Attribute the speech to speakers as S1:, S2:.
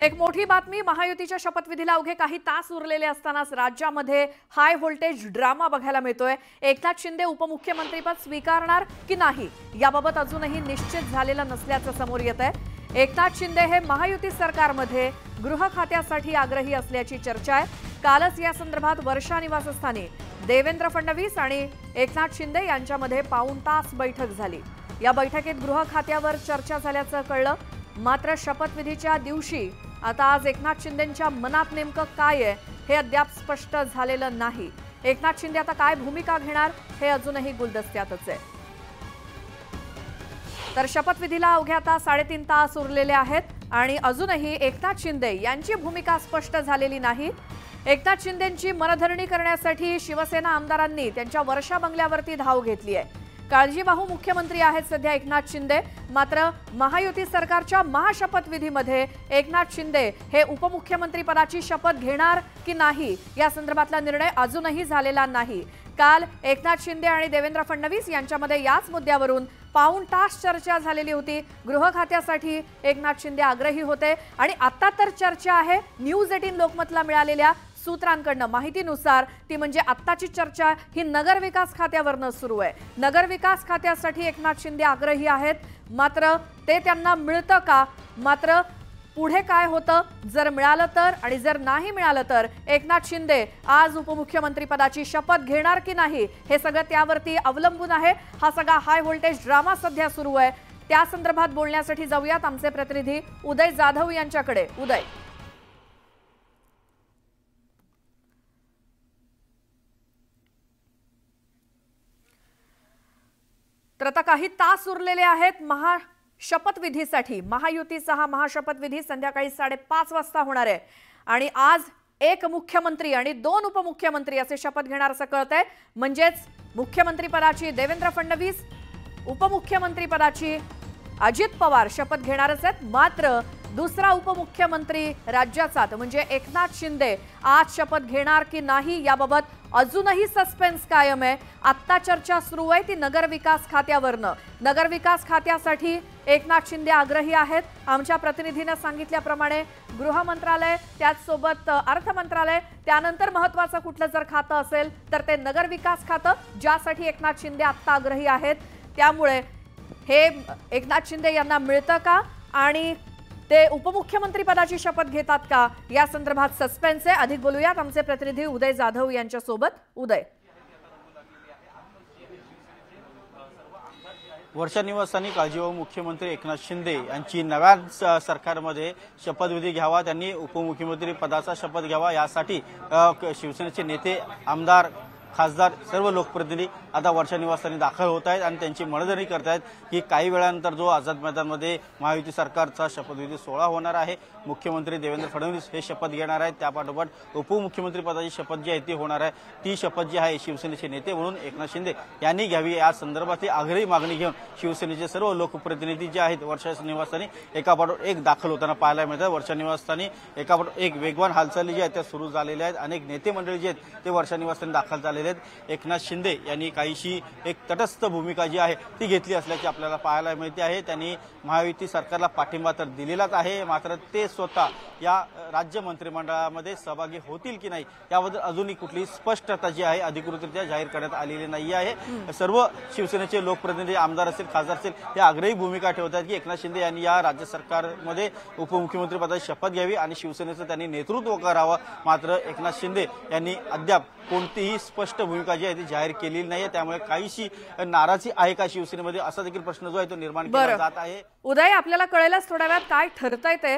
S1: एक मोठी बातमी, महायुतीच्या शपथविधीला अवघे काही तास उरलेले असतानाच राज्यामध्ये हाय व्होल्टेज ड्रामा बघायला मिळतोय। एकनाथ शिंदे उपमुख्यमंत्रीपद स्वीकारणार की नाही याबाबत अजूनही निश्चित झालेलं नसल्याचं समोर येतंय। एकनाथ शिंदे हे महायुती सरकारमध्ये गृह खात्यासाठी आग्रही असल्याची चर्चा आहे। कालच या संदर्भात वर्षा निवासस्थानी देवेंद्र फडणवीस आणि एकनाथ शिंदे यांच्यामध्ये पाऊण तास बैठक झाली। या बैठकीत गृह खात्यावर चर्चा झाल्याचं कळलं। मात्र शपथविधीच्या दिवशी आता आज एकनाथ शिंदेंच्या मनात नेमकं काय आहे हे अद्याप स्पष्ट झालेलं नाही। एकनाथ शिंदे आता काय भूमिका घेणार हे अजूनही गुलदस्त्यातच आहे। तर शपथविधीला अवघे आता 3.5 तास उरलेले आहेत आणि अजूनही एकनाथ शिंदे यांची भूमिका स्पष्ट झालेली नाही। एकनाथ शिंदेंची मनधरणी करण्यासाठी शिवसेना आमदारांनी त्यांच्या वर्षा बंगल्यावरती धाव घेतली आहे। काळजीवाहू मुख्यमंत्री आहेत सध्या एकनाथ शिंदे। मात्र महायुती सरकारच्या महाशपथविधीमध्ये एकनाथ शिंदे हे उपमुख्यमंत्री पदाची शपथ घेणार की नाही या संदर्भातला निर्णय अजूनही झालेला नाही। काल एकनाथ शिंदे आणि देवेंद्र फडणवीस यांच्यामध्ये याच मुद्द्यावरून पाऊण तास चर्चा झालेली होती। गृह खात्यासाठी एकनाथ शिंदे आग्रही होते आणि आता तर चर्चा आहे न्यूज 18 लोकमतला मिळालेल्या सूत्रांकडून माहितीनुसार ती म्हणजे आत्ताची चर्चा ही नगर विकास खात्यावरनं सुरू आहे। नगर विकास खात्यासाठी एकनाथ शिंदे आग्रही आहेत, मात्र ते त्यांना मिळतं का, मात्र पुढे काय होतं, जर मिळालं तर आणि जर नाही मिळालं तर एकनाथ शिंदे आज उपमुख्यमंत्री पदाची शपथ घेणार की नाही हे सगळं त्यावरती अवलंबून आहे। हा सगळा हाय व्होल्टेज ड्रामा सध्या सुरू आहे। त्या संदर्भात बोलण्यासाठी जाऊयात आमचे प्रतिनिधी उदय जाधव यांच्याकडे। उदय, तर आता काही तास उरलेले आहेत शपथविधीसाठी। महायुतीचा हा महाशपथविधी संध्याकाळी 5:30 वाजता होणार आहे आणि आज एक मुख्यमंत्री आणि 2 उपमुख्यमंत्री असे शपथ घेणार असं कळतंय। म्हणजेच मुख्यमंत्री पदाची देवेंद्र फडणवीस, उपमुख्यमंत्री पदाची अजित पवार शपथ घेणारच आहेत। मात्र दुसरा उपमुख्यमंत्री राज्याचा म्हणजे एकनाथ शिंदे आज शपथ घेणार की नाही याबाबत अजूनही सस्पेन्स कायम आहे। आत्ता चर्चा सुरू आहे ती नगर विकास खात्यावरनं। नगर विकास खात्यासाठी एकनाथ शिंदे आग्रही आहेत। आमच्या प्रतिनिधीने सांगितल्याप्रमाणे गृह मंत्रालय, त्याचसोबत अर्थ मंत्रालय, त्यानंतर महत्त्वाचं कुठलं जर खातं असेल तर ते नगर विकास खातं, ज्यासाठी एकनाथ शिंदे आत्ता आग्रही आहेत। त्यामुळे हे एकनाथ शिंदे यांना मिळतं का आणि ते उपमुख्यमंत्री पदाची शपथ घेतात का या संदर्भात सस्पेन्स आहे। अधिक बोलूयात आमचे प्रतिनिधी उदय जाधव यांच्या सोबत। उदय,
S2: वर्षा निवासस्थानी काळजीवाहू मुख्यमंत्री एकनाथ शिंदे यांची नव्या सरकारमध्ये शपथविधी घ्यावा, त्यांनी उपमुख्यमंत्री पदाचा शपथ घ्यावा यासाठी शिवसेनेचे नेते, आमदार, खासदार, सर्व लोकप्रतिनिधी आता वर्षा निवासस्थानी दाखल होत आहेत आणि त्यांची मनधरणी करत आहेत की काही वेळानंतर जो आझाद मैदानमध्ये महायुती सरकारचा शपथविधी सोहळा होणार आहे, मुख्यमंत्री देवेंद्र फडणवीस हे शपथ घेणार आहेत, त्यापाठोपाठ उपमुख्यमंत्री पदाची शपथ जी आहे ती होणार आहे। ती शपथ जी आहे शिवसेनेचे नेते म्हणून एकनाथ शिंदे यांनी घ्यावी या संदर्भातली आग्रही मागणी घेऊन शिवसेनेचे सर्व लोकप्रतिनिधी जे आहेत वर्षा निवासस्थानी एकापाठोपाठ एक दाखल होताना पाहायला मिळतात। वर्षा निवासस्थानी एकापाठोपाठ एक वेगवान हालचाली ज्या आहेत त्या सुरू झालेल्या आहेत। अनेक नेते मंडळी जे आहेत ते वर्षा निवासस्थानी दाखल झालेले आहेत। एकनाथ शिंदे यांनी काहीशी एक तटस्थ भूमिका जी आहे ती घेतली असल्याची आपल्याला पाहायला मिळते आहे। त्यांनी महायुती सरकारला पाठिंबा तर दिलेलाच आहे, मात्र ते स्वतः या राज्य मंत्रिमंडळामध्ये सहभागी होतील की नाही याबद्दल अजूनही कुठली स्पष्टता जी आहे अधिकृतरित्या जाहीर करण्यात आलेली नाही आहे। सर्व शिवसेनेचे लोकप्रतिनिधी, आमदार असतील, खासदार असतील, हे आग्रही भूमिका ठेवतात की एकनाथ शिंदे यांनी या राज्य सरकारमध्ये उपमुख्यमंत्री पदाची शपथ घ्यावी आणि शिवसेनेचं त्यांनी नेतृत्व करावं। मात्र एकनाथ शिंदे यांनी अद्याप कोणतीही स्पष्ट भूमिका जी आहे ती जाहीर केलेली नाहीये, त्यामुळे काहीशी नाराजी आहे का शिवसेनेमध्ये असा देखील प्रश्न जो आहे तो निर्माण केला जात आहे।
S1: उदय, आपल्याला कळेलच थोड्या वेळात काय ठरतंय ते।